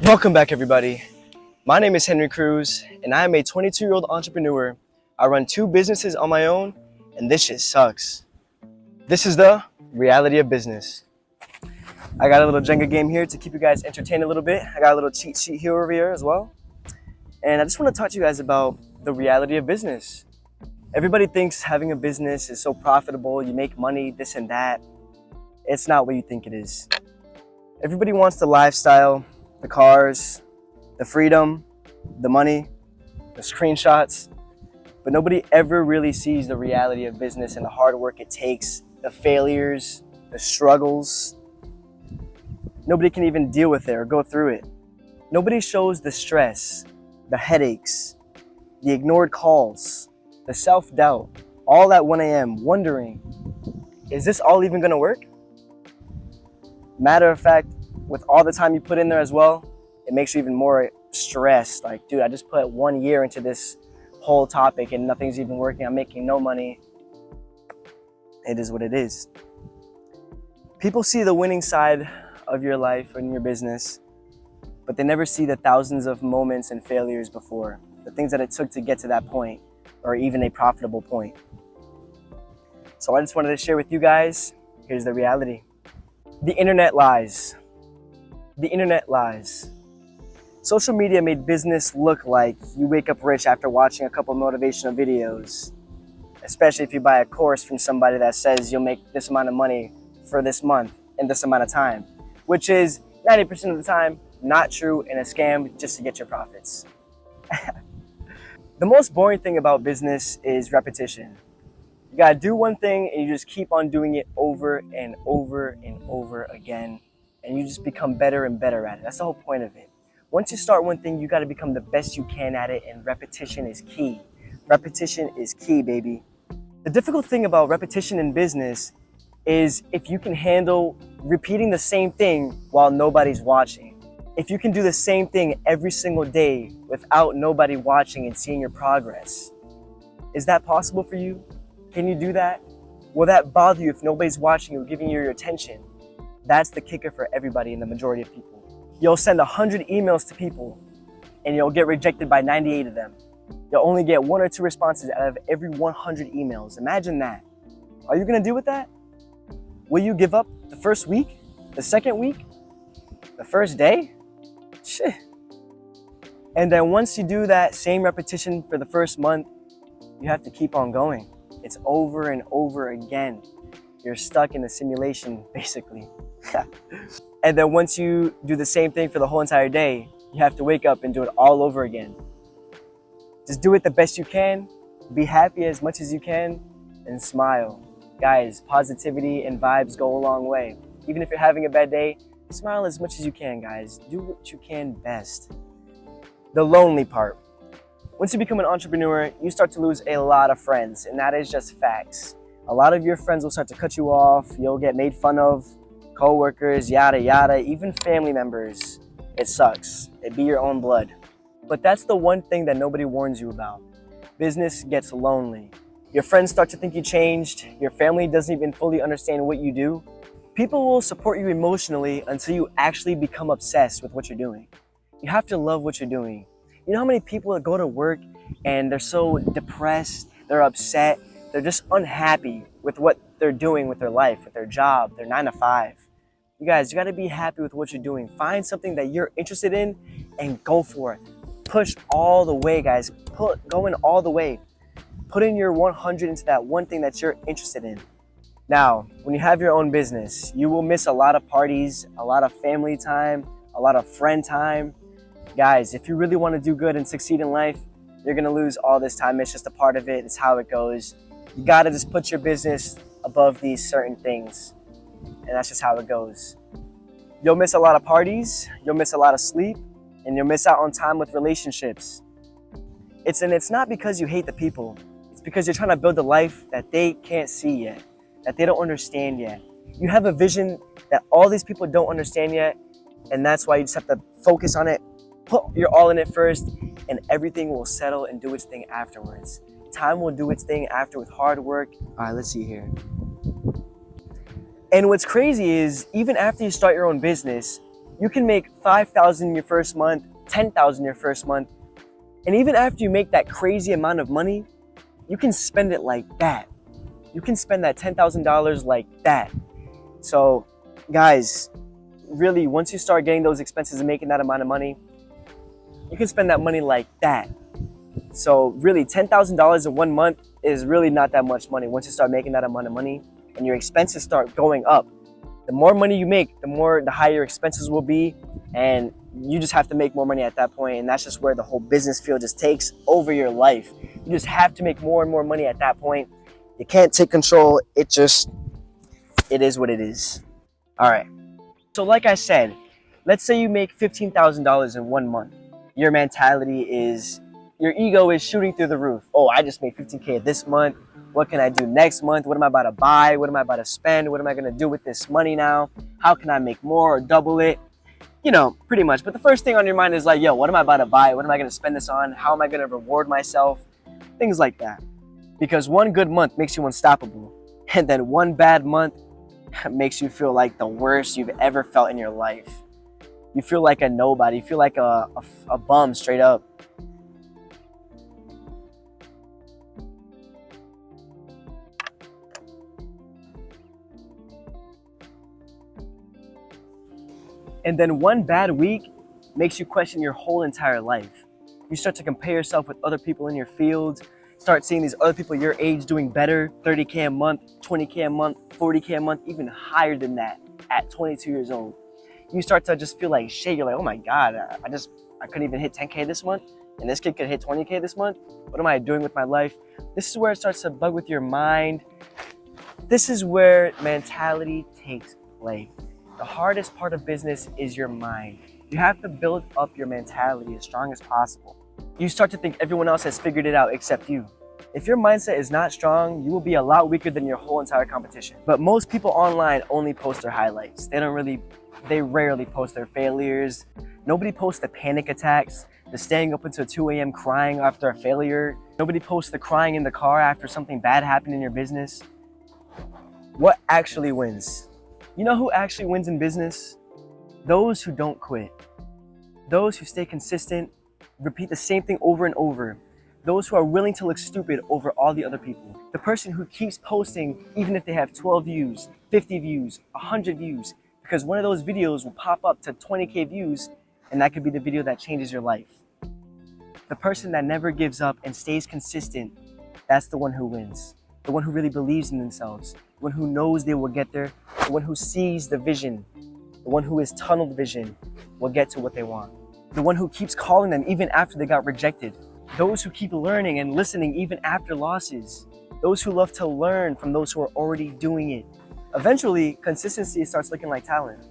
Welcome back, everybody. My name is Henry Cruz, and I am a 22-year-old entrepreneur. I run 2 businesses on my own, and this shit sucks. This is the reality of business. I got a little Jenga game here to keep you guys entertained a little bit. I got a little cheat sheet here over here as well. And I just want to talk to you guys about the reality of business. Everybody thinks having a business is so profitable, you make money, this and that. It's not what you think it is. Everybody wants the lifestyle, the cars, the freedom, the money, the screenshots, but nobody ever really sees the reality of business and the hard work it takes, the failures, the struggles. Nobody can even deal with it or go through it. Nobody shows the stress, the headaches, the ignored calls, the self-doubt, all at 1 a.m. wondering, is this all even gonna work? Matter of fact, with all the time you put in there as well, it makes you even more stressed. Like, dude, I just put 1 year into this whole topic and nothing's even working. I'm making no money. It is what it is. People see the winning side of your life and your business, but they never see the thousands of moments and failures before, the things that it took to get to that point, or even a profitable point. So I just wanted to share with you guys, here's the reality. The internet lies. The internet lies. Social media made business look like you wake up rich after watching a couple motivational videos, especially if you buy a course from somebody that says you'll make this amount of money for this month in this amount of time, which is 90% of the time not true and a scam just to get your profits. The most boring thing about business is repetition. You gotta do one thing and you just keep on doing it over and over and over again, and you just become better and better at it. That's the whole point of it. Once you start one thing, you gotta become the best you can at it, and repetition is key. Repetition is key, baby. The difficult thing about repetition in business is if you can handle repeating the same thing while nobody's watching. If you can do the same thing every single day without nobody watching and seeing your progress. Is that possible for you? Can you do that? Will that bother you if nobody's watching or giving you your attention? That's the kicker for everybody and the majority of people. You'll send 100 emails to people and you'll get rejected by 98 of them. You'll only get 1 or 2 responses out of every 100 emails. Imagine that. Are you gonna deal with that? Will you give up the first week, the second week, the first day? Shit. And then once you do that same repetition for the first month, you have to keep on going. It's over and over again. You're stuck in the simulation, basically. And then once you do the same thing for the whole entire day, you have to wake up and do it all over again. Just do it the best you can, be happy as much as you can, and smile. Guys, positivity and vibes go a long way. Even if you're having a bad day, smile as much as you can, guys. Do what you can best. The lonely part. Once you become an entrepreneur, you start to lose a lot of friends, and that is just facts. A lot of your friends will start to cut you off. You'll get made fun of, co-workers, yada, yada, even family members. It sucks. It be your own blood. But that's the one thing that nobody warns you about. Business gets lonely. Your friends start to think you changed. Your family doesn't even fully understand what you do. People will support you emotionally until you actually become obsessed with what you're doing. You have to love what you're doing. You know how many people that go to work and they're so depressed, they're upset, they're just unhappy with what they're doing with their life, with their job, their 9 to 5. You guys, you gotta be happy with what you're doing. Find something that you're interested in and go for it. Push all the way, guys. Go in all the way. Put in your 100 into that one thing that you're interested in. Now, when you have your own business, you will miss a lot of parties, a lot of family time, a lot of friend time. Guys, if you really want to do good and succeed in life, you're going to lose all this time. It's just a part of it. It's how it goes. You got to just put your business above these certain things. And that's just how it goes. You'll miss a lot of parties. You'll miss a lot of sleep. And you'll miss out on time with relationships. It's not because you hate the people. It's because you're trying to build a life that they can't see yet, that they don't understand yet. You have a vision that all these people don't understand yet. And that's why you just have to focus on it. Put your all in it first, and everything will settle and do its thing afterwards. Time will do its thing after with hard work. All right, let's see here. And what's crazy is even after you start your own business, You can make 5,000 your first month, 10,000 your first month, and even after you make that crazy amount of money, you can spend it like that. You can spend that $10,000 like that. So guys, really, once you start getting those expenses and making that amount of money, you can spend that money like that. So really, $10,000 in 1 month is really not that much money once you start making that amount of money and your expenses start going up. The more money you make, the higher your expenses will be, and you just have to make more money at that point, and that's just where the whole business field just takes over your life. You just have to make more and more money at that point. You can't take control. It is what it is. All right. So like I said, let's say you make $15,000 in 1 month. Your mentality is, your ego is shooting through the roof. Oh, I just made 15K this month. What can I do next month? What am I about to buy? What am I about to spend? What am I going to do with this money now? How can I make more or double it? You know, pretty much. But the first thing on your mind is like, yo, what am I about to buy? What am I going to spend this on? How am I going to reward myself? Things like that. Because one good month makes you unstoppable. And then one bad month makes you feel like the worst you've ever felt in your life. You feel like a nobody. You feel like a bum straight up. And then one bad week makes you question your whole entire life. You start to compare yourself with other people in your field, start seeing these other people your age doing better, 30K a month, 20K a month, 40K a month, even higher than that at 22 years old. You start to just feel like shit. You're like, oh my God, I couldn't even hit 10K this month, and this kid could hit 20K this month. What am I doing with my life? This is where it starts to bug with your mind. This is where mentality takes place. The hardest part of business is your mind. You have to build up your mentality as strong as possible. You start to think everyone else has figured it out except you. If your mindset is not strong, you will be a lot weaker than your whole entire competition. But most people online only post their highlights. They rarely post their failures. Nobody posts the panic attacks, the staying up until 2 a.m. crying after a failure. Nobody posts the crying in the car after something bad happened in your business. What actually wins? You know who actually wins in business? Those who don't quit. Those who stay consistent, repeat the same thing over and over. Those who are willing to look stupid over all the other people. The person who keeps posting even if they have 12 views, 50 views, 100 views, because one of those videos will pop up to 20K views, and that could be the video that changes your life. The person that never gives up and stays consistent, that's the one who wins. The one who really believes in themselves. The one who knows they will get there. The one who sees the vision. The one who is tunnel vision will get to what they want. The one who keeps calling them even after they got rejected. Those who keep learning and listening even after losses. Those who love to learn from those who are already doing it. Eventually, consistency starts looking like talent.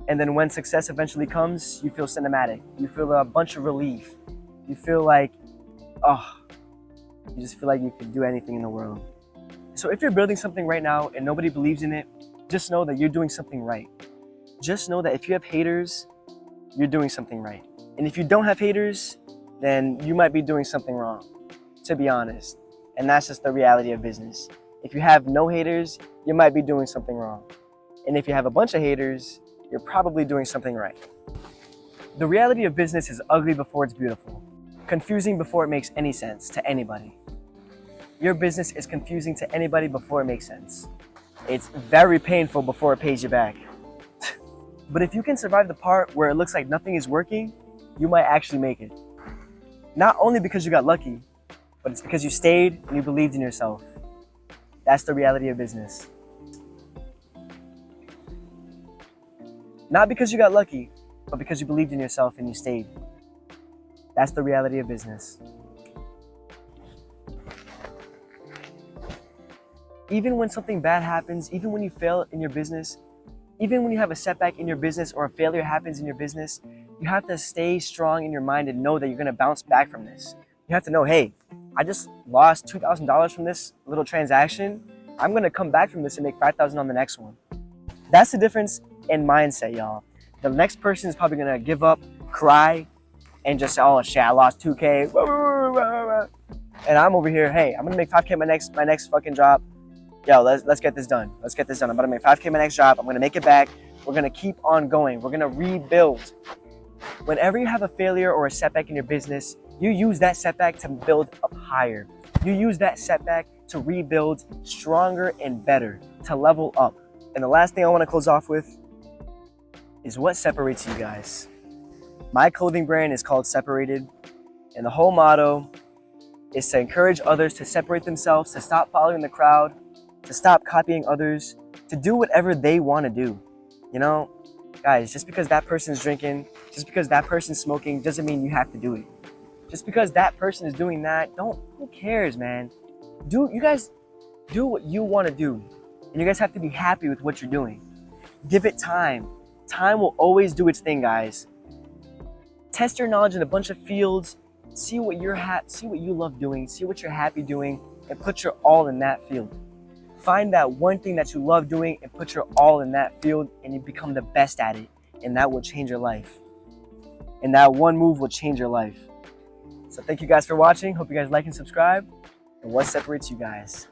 And then when success eventually comes, you feel cinematic. You feel a bunch of relief. You feel like, you just feel like you could do anything in the world. So if you're building something right now and nobody believes in it, just know that you're doing something right. Just know that if you have haters, you're doing something right. And if you don't have haters, then you might be doing something wrong, to be honest. And that's just the reality of business. If you have no haters, you might be doing something wrong. And if you have a bunch of haters, you're probably doing something right. The reality of business is ugly before it's beautiful, confusing before it makes any sense to anybody. Your business is confusing to anybody before it makes sense. It's very painful before it pays you back. But if you can survive the part where it looks like nothing is working, you might actually make it. Not only because you got lucky, but it's because you stayed and you believed in yourself. That's the reality of business. Not because you got lucky, but because you believed in yourself and you stayed. That's the reality of business. Even when something bad happens, even when you fail in your business, even when you have a setback in your business or a failure happens in your business, you have to stay strong in your mind and know that you're going to bounce back from this. You have to know, hey, I just lost $2,000 from this little transaction. I'm going to come back from this and make $5,000 on the next one. That's the difference in mindset, y'all. The next person is probably going to give up, cry, and just say, oh shit, I lost 2K. And I'm over here, hey, I'm going to make 5K my next fucking job. Yo, let's get this done. Let's get this done. I'm going to make 5K my next job. I'm going to make it back. We're We're gonna keep on going. We're gonna rebuild. Whenever you have a failure or a setback in your business, you use that setback to build up higher. You use that setback to rebuild stronger and better, to level up. And the last thing I want to close off with is what separates you guys. My clothing brand is called Separated, and the whole motto is to encourage others to separate themselves, to stop following the crowd, to stop copying others, to do whatever they want to do. You know, guys, just because that person's drinking, just because that person's smoking, doesn't mean you have to do it. Just because that person is doing that, who cares, man? You guys do what you want to do, and you guys have to be happy with what you're doing. Give it time. Time will always do its thing, guys. Test your knowledge in a bunch of fields. See what you love doing. See what you're happy doing, and put your all in that field. Find that one thing that you love doing and put your all in that field, and you become the best at it, and that will change your life. And that one move will change your life. So thank you guys for watching. Hope you guys like and subscribe. And what separates you guys?